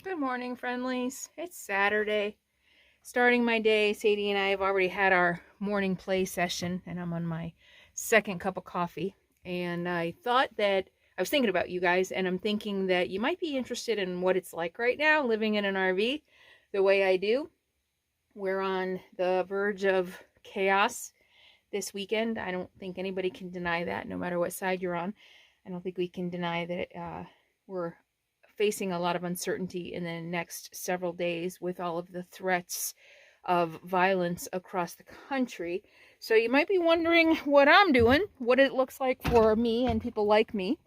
Good morning, friendlies. It's Saturday. Starting my day, Sadie and I have already had our morning play session, and I'm on my second cup of coffee. And I thought that I was thinking about you guys, and I'm thinking that you might be interested in what it's like right now living in an RV the way I do. We're on the verge of chaos this weekend. I don't think anybody can deny that, no matter what side you're on. I don't think we can deny that we're facing a lot of uncertainty in the next several days with all of the threats of violence across the country. So you might be wondering what I'm doing, what it looks like for me and people like me.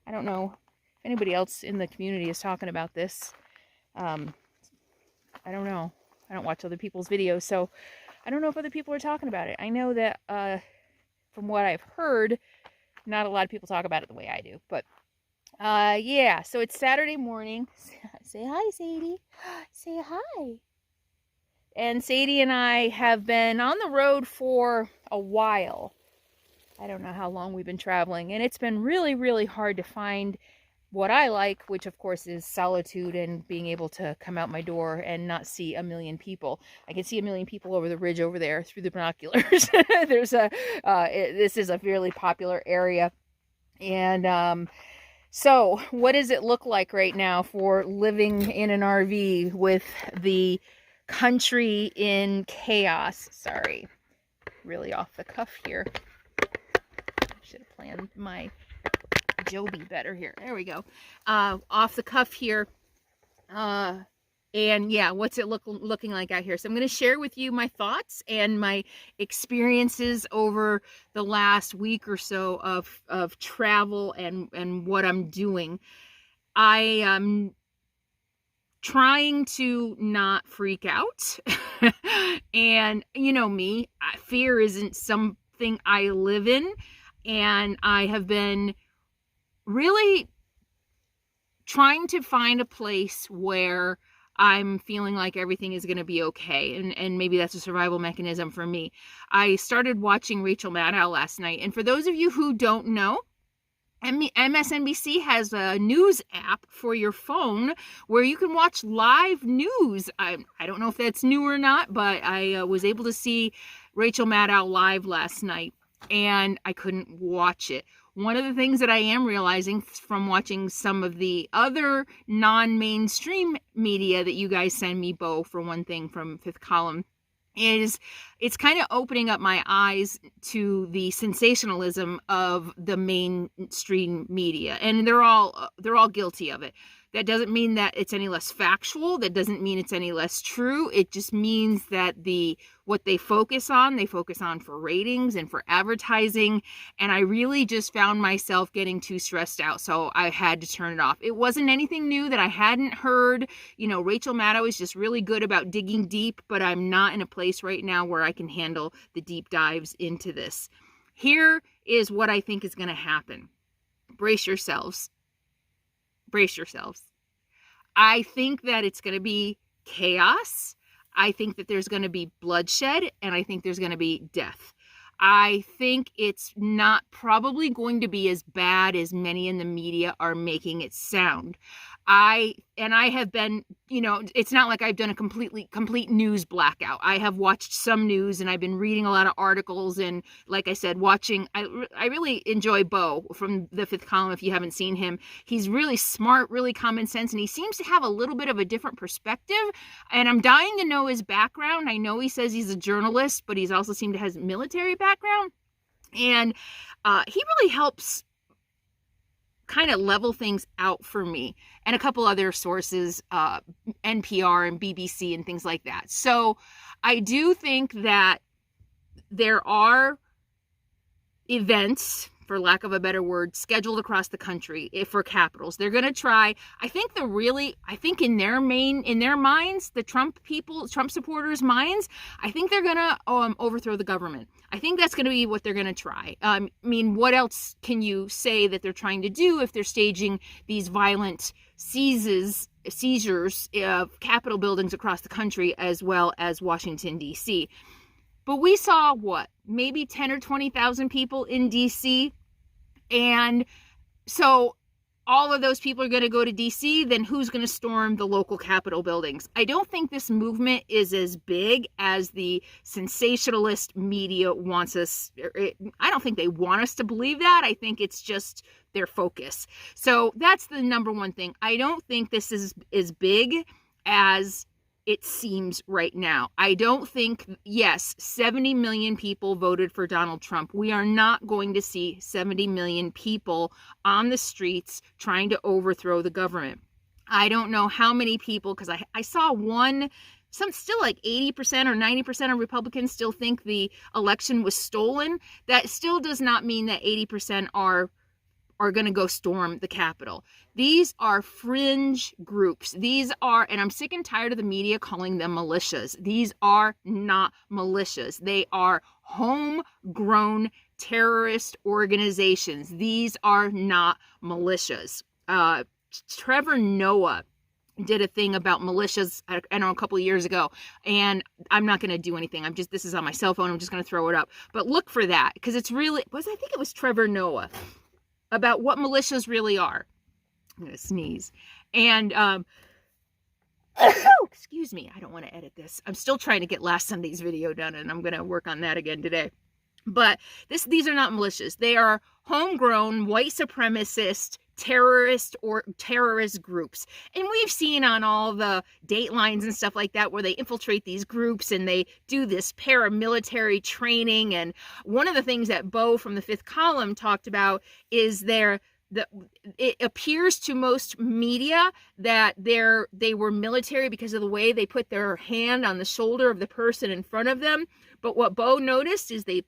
I don't know if anybody else in the community is talking about this. I don't know. I don't watch other people's videos, so I don't know if other people are talking about it. I know that from what I've heard, not a lot of people talk about it the way I do, but yeah, so it's Saturday morning. Say hi, Sadie. Say hi. And Sadie and I have been on the road for a while. I don't know how long we've been traveling, and it's been really, really hard to find what I like, which of course is solitude and being able to come out my door and not see a million people. I can see a million people over the ridge over there through the binoculars. This is a fairly popular area, and so what does it look like right now for living in an RV with the country in chaos? Sorry, really off the cuff here. I should have planned my Joby better here. There we go. Off the cuff here. And yeah, what's it looking like out here? So I'm going to share with you my thoughts and my experiences over the last week or so of travel and what I'm doing. I am trying to not freak out. And you know me, fear isn't something I live in. And I have been really trying to find a place where I'm feeling like everything is going to be okay. And maybe that's a survival mechanism for me. I started watching Rachel Maddow last night. And for those of you who don't know, MSNBC has a news app for your phone where you can watch live news. I don't know if that's new or not, but I was able to see Rachel Maddow live last night, and I couldn't watch it. One of the things that I am realizing from watching some of the other non-mainstream media that you guys send me, Bo, for one thing, from Fifth Column, is it's kind of opening up my eyes to the sensationalism of the mainstream media. And they're all guilty of it. That doesn't mean that it's any less factual. That doesn't mean it's any less true. It just means that what they focus on for ratings and for advertising. And I really just found myself getting too stressed out. So I had to turn it off. It wasn't anything new that I hadn't heard. You know, Rachel Maddow is just really good about digging deep, but I'm not in a place right now where I can handle the deep dives into this. Here is what I think is going to happen. Brace yourselves. Brace yourselves. I think that it's going to be chaos. I think that there's going to be bloodshed, and I think there's going to be death. I think it's not probably going to be as bad as many in the media are making it sound. I have been, you know, it's not like I've done a complete news blackout. I have watched some news, and I've been reading a lot of articles, and like I said, watching. I really enjoy Bo from the Fifth Column. If you haven't seen him, he's really smart, really common sense, and he seems to have a little bit of a different perspective. And I'm dying to know his background. I know he says he's a journalist, but he's also seemed to have military background, and he really helps kind of level things out for me, and a couple other sources, NPR and BBC and things like that. So I do think that there are events, for lack of a better word, scheduled across the country for capitals. They're going to try, I think in their minds, the Trump supporters' minds, I think they're going to overthrow the government. I think that's going to be what they're going to try. I mean, what else can you say that they're trying to do if they're staging these violent seizures of Capitol buildings across the country as well as Washington, D.C.? But we saw maybe 10 or 20,000 people in D.C. And so all of those people are going to go to DC, then who's going to storm the local Capitol buildings? I don't think this movement is as big as the sensationalist media wants us. I don't think they want us to believe that. I think it's just their focus. So that's the number one thing. I don't think this is as big as it seems right now. I don't think, yes, 70 million people voted for Donald Trump. We are not going to see 70 million people on the streets trying to overthrow the government. I don't know how many people, because I saw some still like 80% or 90% of Republicans still think the election was stolen. That still does not mean that 80% are going to go storm the Capitol. These are fringe groups. These are, and I'm sick and tired of the media calling them militias. These are not militias. They are homegrown terrorist organizations. These are not militias. Trevor Noah did a thing about militias, I know, a couple of years ago, and I'm not going to do anything. This is on my cell phone. I'm just going to throw it up. But look for that, because I think it was Trevor Noah, about what militias really are. I'm going to sneeze. And, excuse me, I don't want to edit this. I'm still trying to get last Sunday's video done, and I'm going to work on that again today. But these are not militias. They are homegrown, white supremacist, terrorist groups. And we've seen on all the Datelines and stuff like that where they infiltrate these groups and they do this paramilitary training. And one of the things that Bo from the Fifth Column talked about is it appears to most media that they were military because of the way they put their hand on the shoulder of the person in front of them. But what Bo noticed is they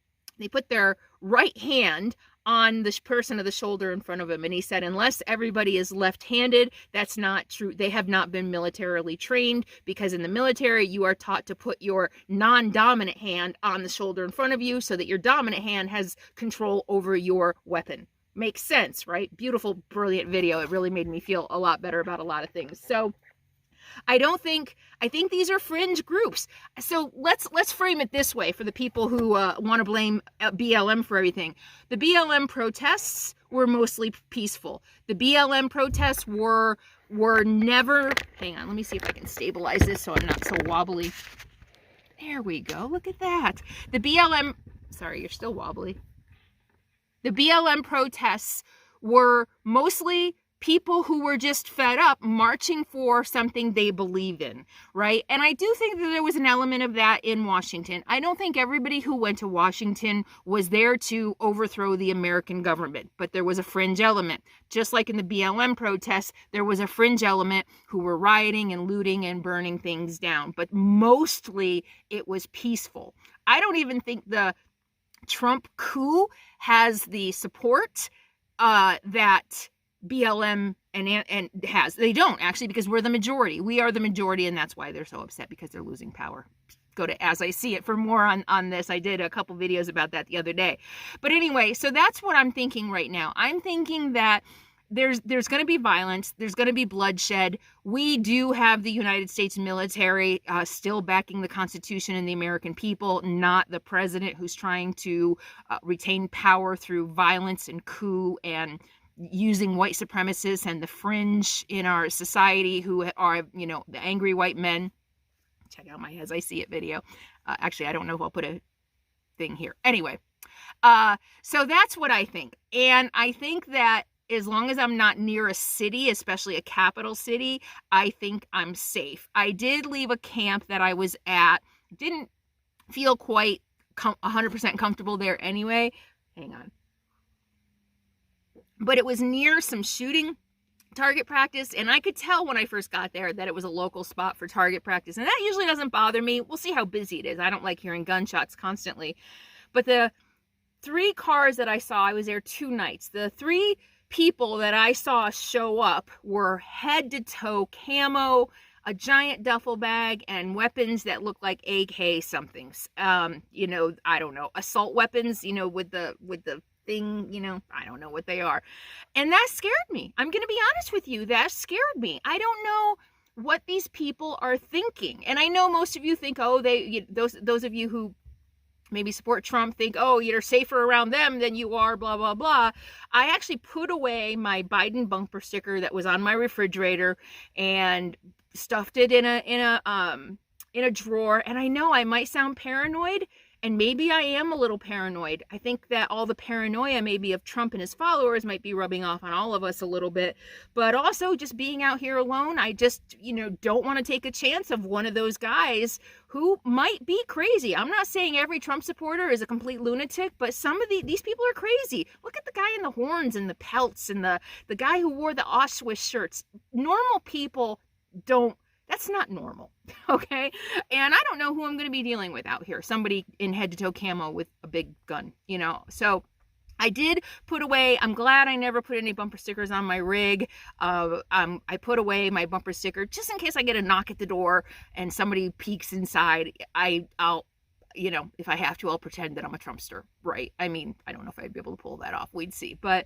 put their right hand on the person of the shoulder in front of him. And he said, unless everybody is left-handed, that's not true. They have not been militarily trained, because in the military, you are taught to put your non-dominant hand on the shoulder in front of you so that your dominant hand has control over your weapon. Makes sense, right? Beautiful, brilliant video. It really made me feel a lot better about a lot of things. So I think these are fringe groups. So let's frame it this way for the people who want to blame BLM for everything. The BLM protests were mostly peaceful. The BLM protests were never, hang on, let me see if I can stabilize this so I'm not so wobbly. There we go. Look at that. The BLM, sorry, you're still wobbly. The BLM protests were mostly people who were just fed up marching for something they believed in, right? And I do think that there was an element of that in Washington. I don't think everybody who went to Washington was there to overthrow the American government, but there was a fringe element. Just like in the BLM protests, there was a fringe element who were rioting and looting and burning things down, but mostly it was peaceful. I don't even think the Trump coup has the support that BLM and has. They don't, actually, because we're the majority. We are the majority, and that's why they're so upset, because they're losing power. Go to As I See It for more on this. I did a couple videos about that the other day. But anyway, so that's what I'm thinking right now. I'm thinking that there's going to be violence. There's going to be bloodshed. We do have the United States military still backing the Constitution and the American people, not the president who's trying to retain power through violence and coup and using white supremacists and the fringe in our society who are, the angry white men. Check out my As I See It video. Actually, I don't know if I'll put a thing here. Anyway, so that's what I think. And I think that as long as I'm not near a city, especially a capital city, I think I'm safe. I did leave a camp that I was at. Didn't feel quite 100% comfortable there anyway. Hang on. But it was near some shooting target practice, and I could tell when I first got there that it was a local spot for target practice, and that usually doesn't bother me. We'll see how busy it is. I don't like hearing gunshots constantly. But the 3 cars that I saw, I was there 2 nights. The 3 people that I saw show up were head to toe camo, a giant duffel bag, and weapons that look like AK somethings. I don't know, assault weapons, with the thing, I don't know what they are. And that scared me. I'm going to be honest with you. That scared me. I don't know what these people are thinking. And I know most of you think, those of you who maybe support Trump think, oh, you're safer around them than you are, blah, blah, blah. I actually put away my Biden bumper sticker that was on my refrigerator and stuffed it in a drawer. And I know I might sound paranoid, and maybe I am a little paranoid. I think that all the paranoia maybe of Trump and his followers might be rubbing off on all of us a little bit. But also just being out here alone, I just, don't want to take a chance of one of those guys who might be crazy. I'm not saying every Trump supporter is a complete lunatic, but some of these people are crazy. Look at the guy in the horns and the pelts and the guy who wore the Auschwitz shirts. Normal people don't. That's not normal, okay? And I don't know who I'm going to be dealing with out here. Somebody in head-to-toe camo with a big gun, So I did put away, I'm glad I never put any bumper stickers on my rig. I put away my bumper sticker just in case I get a knock at the door and somebody peeks inside. I'll if I have to, I'll pretend that I'm a Trumpster, right? I mean, I don't know if I'd be able to pull that off. We'd see. But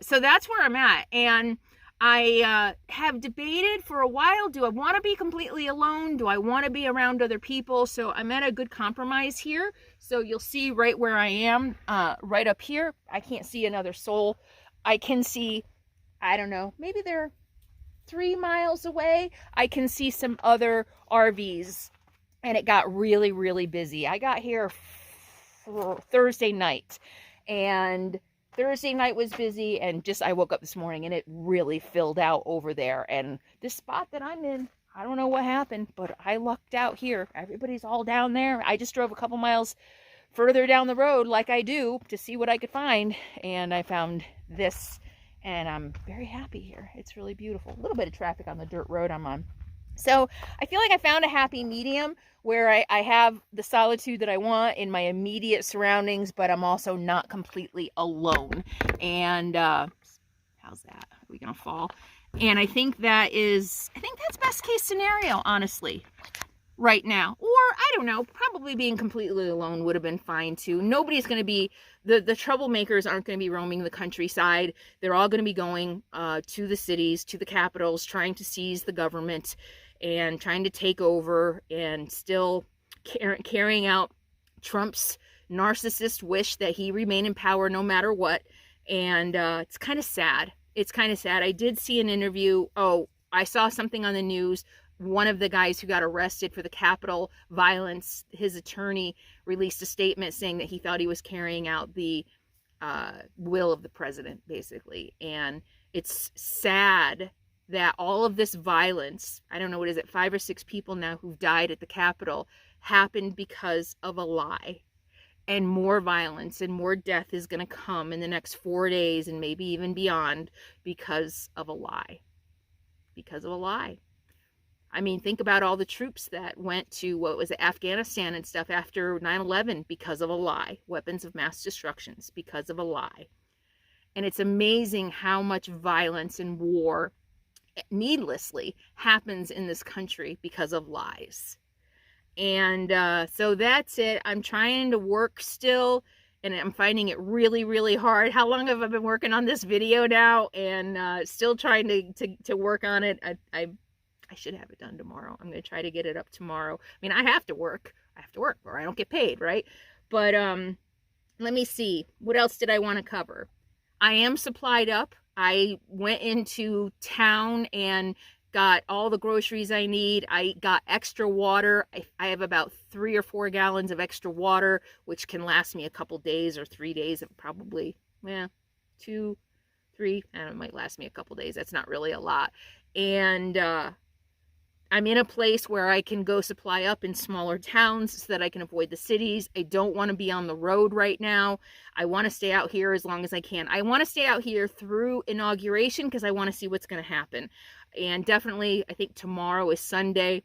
so that's where I'm at. And I have debated for a while, do I want to be completely alone? Do I want to be around other people? So I'm at a good compromise here. So you'll see right where I am, right up here. I can't see another soul. I can see, I don't know, maybe they're 3 miles away. I can see some other RVs, and it got really, really busy. I got here Thursday night, and Thursday night was busy, and I woke up this morning and it really filled out over there. And this spot that I'm in, I don't know what happened, but I lucked out here. Everybody's all down there. I just drove a couple miles further down the road like I do to see what I could find, and I found this, and I'm very happy here. It's really beautiful. A little bit of traffic on the dirt road I'm on. So I feel like I found a happy medium where I have the solitude that I want in my immediate surroundings, but I'm also not completely alone. And how's that? Are we gonna fall? And I think that's best case scenario, honestly, right now. Or I don't know, probably being completely alone would have been fine too. Nobody's going to be, the troublemakers aren't going to be roaming the countryside. They're all going to be going to the cities, to the capitals, trying to seize the government and trying to take over, and still carrying out Trump's narcissist wish that he remain in power no matter what. And it's kind of sad. It's kind of sad. I did see an interview. I saw something on the news. One of the guys who got arrested for the Capitol violence, his attorney released a statement saying that he thought he was carrying out the will of the president, basically. And it's sad that all of this violence, I don't know, what is it, 5 or 6 people now who've died at the Capitol, happened because of a lie. And more violence and more death is going to come in the next 4 days and maybe even beyond because of a lie. Because of a lie. I mean, think about all the troops that went to, Afghanistan and stuff after 9/11 because of a lie. Weapons of mass destruction because of a lie. And it's amazing how much violence and war needlessly happens in this country because of lies. And so that's it. I'm trying to work still, and I'm finding it really, really hard. How long have I been working on this video now? And still trying to work on it. I should have it done tomorrow. I'm going to try to get it up tomorrow. I mean, I have to work or I don't get paid, right? But let me see. What else did I want to cover? I am supplied up. I went into town and got all the groceries I need. I got extra water. I have about 3 or 4 gallons of extra water, which can last me a couple days or 3 days. Probably, 2, 3. And it might last me a couple days. That's not really a lot. And I'm in a place where I can go supply up in smaller towns so that I can avoid the cities. I don't want to be on the road right now. I want to stay out here as long as I can. I want to stay out here through inauguration because I want to see what's going to happen. And definitely, I think tomorrow is Sunday.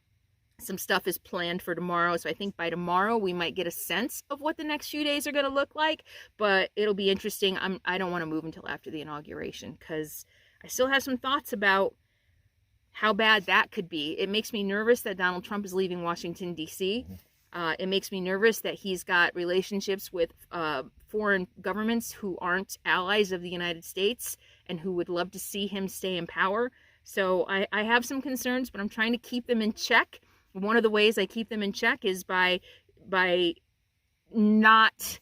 Some stuff is planned for tomorrow. So I think by tomorrow we might get a sense of what the next few days are going to look like. But it'll be interesting. I don't want to move until after the inauguration because I still have some thoughts about how bad that could be. It makes me nervous that Donald Trump is leaving Washington, D.C. It makes me nervous that he's got relationships with foreign governments who aren't allies of the United States and who would love to see him stay in power. So I have some concerns, but I'm trying to keep them in check. One of the ways I keep them in check is by not,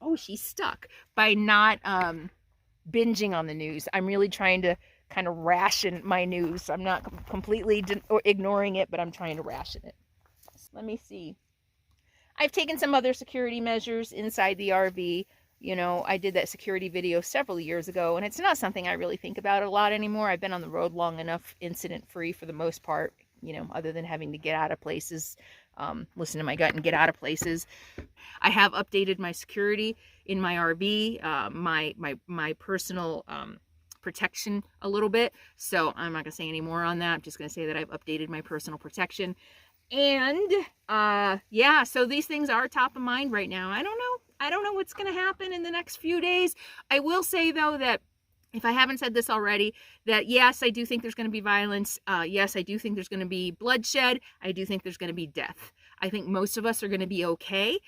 oh, she's stuck, by not binging on the news. I'm really trying to kind of ration my news. I'm not completely ignoring it, but I'm trying to ration it. So let me see. I've taken some other security measures inside the RV. You know, I did that security video several years ago, and it's not something I really think about a lot anymore. I've been on the road long enough, incident-free for the most part, you know, other than having to get out of places, listen to my gut and get out of places. I have updated my security in my RV, my personal protection a little bit. So I'm not gonna say any more on that. I'm just gonna say that I've updated my personal protection. And yeah, so these things are top of mind right now. I don't know what's gonna happen in the next few days. I will say though that, if I haven't said this already, that yes, I do think there's going to be violence. Yes, I do think there's going to be bloodshed. I do think there's going to be death. I think most of us are going to be okay.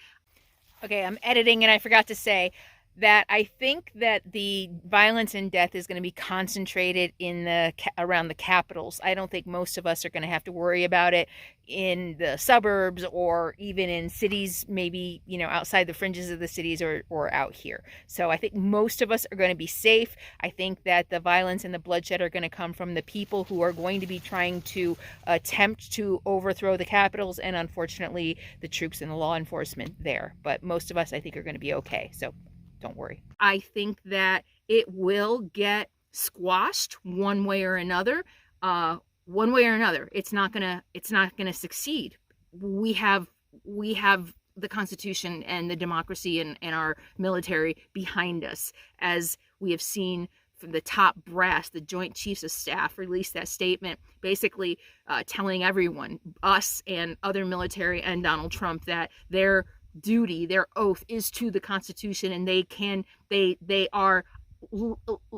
Okay, I'm editing and I forgot to say that I think that the violence and death is going to be concentrated in around the capitals. I don't think most of us are going to have to worry about it in the suburbs or even in cities, maybe, you know, outside the fringes of the cities or out here. So I think most of us are going to be safe. I think that the violence and the bloodshed are going to come from the people who are going to be trying to attempt to overthrow the capitals, and unfortunately the troops and the law enforcement there. But most of us, I think, are going to be okay. So don't worry. I think that it will get squashed one way or another. It's not gonna succeed. We have the Constitution and the democracy and our military behind us, as we have seen from the top brass. The Joint Chiefs of Staff released that statement, basically telling everyone, us and other military and Donald Trump, that their duty, their oath is to the Constitution, and they are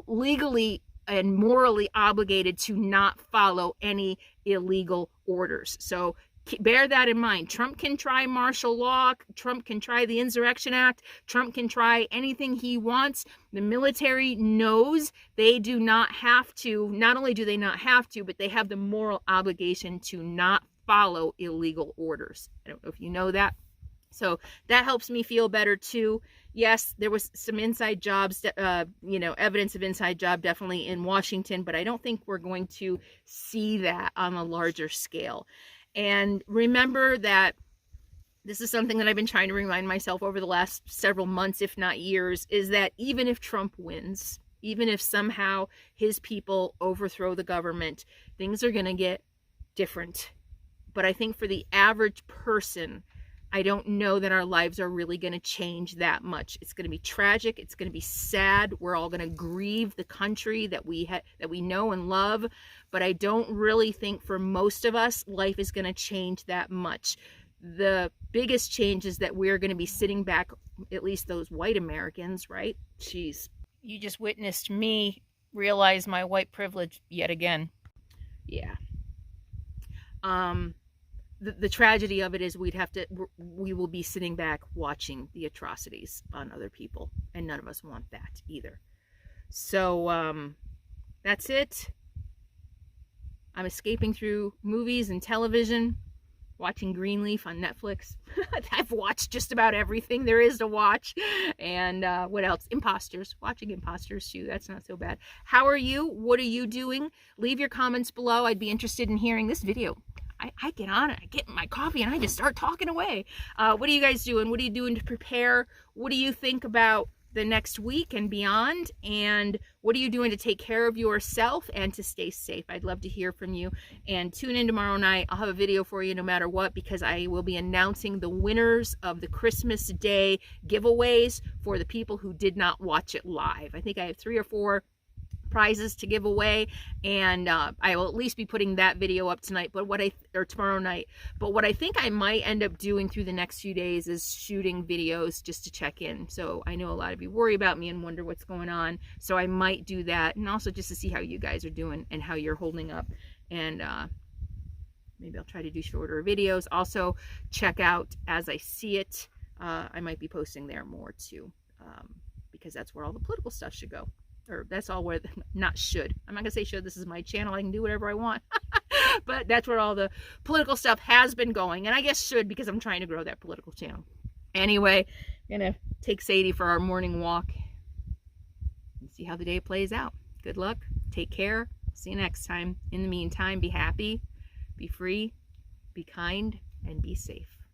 legally and morally obligated to not follow any illegal orders. So bear that in mind. Trump can try martial law. Trump can try the Insurrection Act. Trump can try anything he wants. The military knows they do not have to. Not only do they not have to, but they have the moral obligation to not follow illegal orders. I don't know if you know that. So that helps me feel better too. Yes, there was some inside jobs, you know, evidence of inside job definitely in Washington, but I don't think we're going to see that on a larger scale. And remember that this is something that I've been trying to remind myself over the last several months, if not years, is that even if Trump wins, even if somehow his people overthrow the government, things are going to get different. But I think for the average person, I don't know that our lives are really going to change that much. It's going to be tragic. It's going to be sad. We're all going to grieve the country that we know and love. But I don't really think for most of us, life is going to change that much. The biggest change is that we're going to be sitting back, at least those white Americans, right? Jeez. You just witnessed me realize my white privilege yet again. Yeah. The tragedy of it is we will be sitting back watching the atrocities on other people, and none of us want that either. So that's it. I'm escaping through movies and television, watching Greenleaf on Netflix. I've watched just about everything there is to watch. And what else? Imposters. Watching Imposters too. That's not so bad. How are you? What are you doing? Leave your comments below. I'd be interested in hearing this video. I get on it, I get my coffee, and I just start talking away. What are you guys doing? What are you doing to prepare? What do you think about the next week and beyond? And what are you doing to take care of yourself and to stay safe? I'd love to hear from you. And tune in tomorrow night. I'll have a video for you no matter what, because I will be announcing the winners of the Christmas Day giveaways for the people who did not watch it live. I think I have 3 or 4 prizes to give away, and I will at least be putting that video up tonight, or tomorrow night. But what I think I might end up doing through the next few days is shooting videos just to check in. So I know a lot of you worry about me and wonder what's going on, so I might do that, and also just to see how you guys are doing and how you're holding up. And maybe I'll try to do shorter videos. Also check out As I See It. I might be posting there more too, because that's where all the political stuff should go. Or that's all where, not should. I'm not gonna say should. This is my channel. I can do whatever I want. But that's where all the political stuff has been going. And I guess should, because I'm trying to grow that political channel. Anyway, I'm gonna take Sadie for our morning walk and see how the day plays out. Good luck. Take care. See you next time. In the meantime, be happy, be free, be kind, and be safe.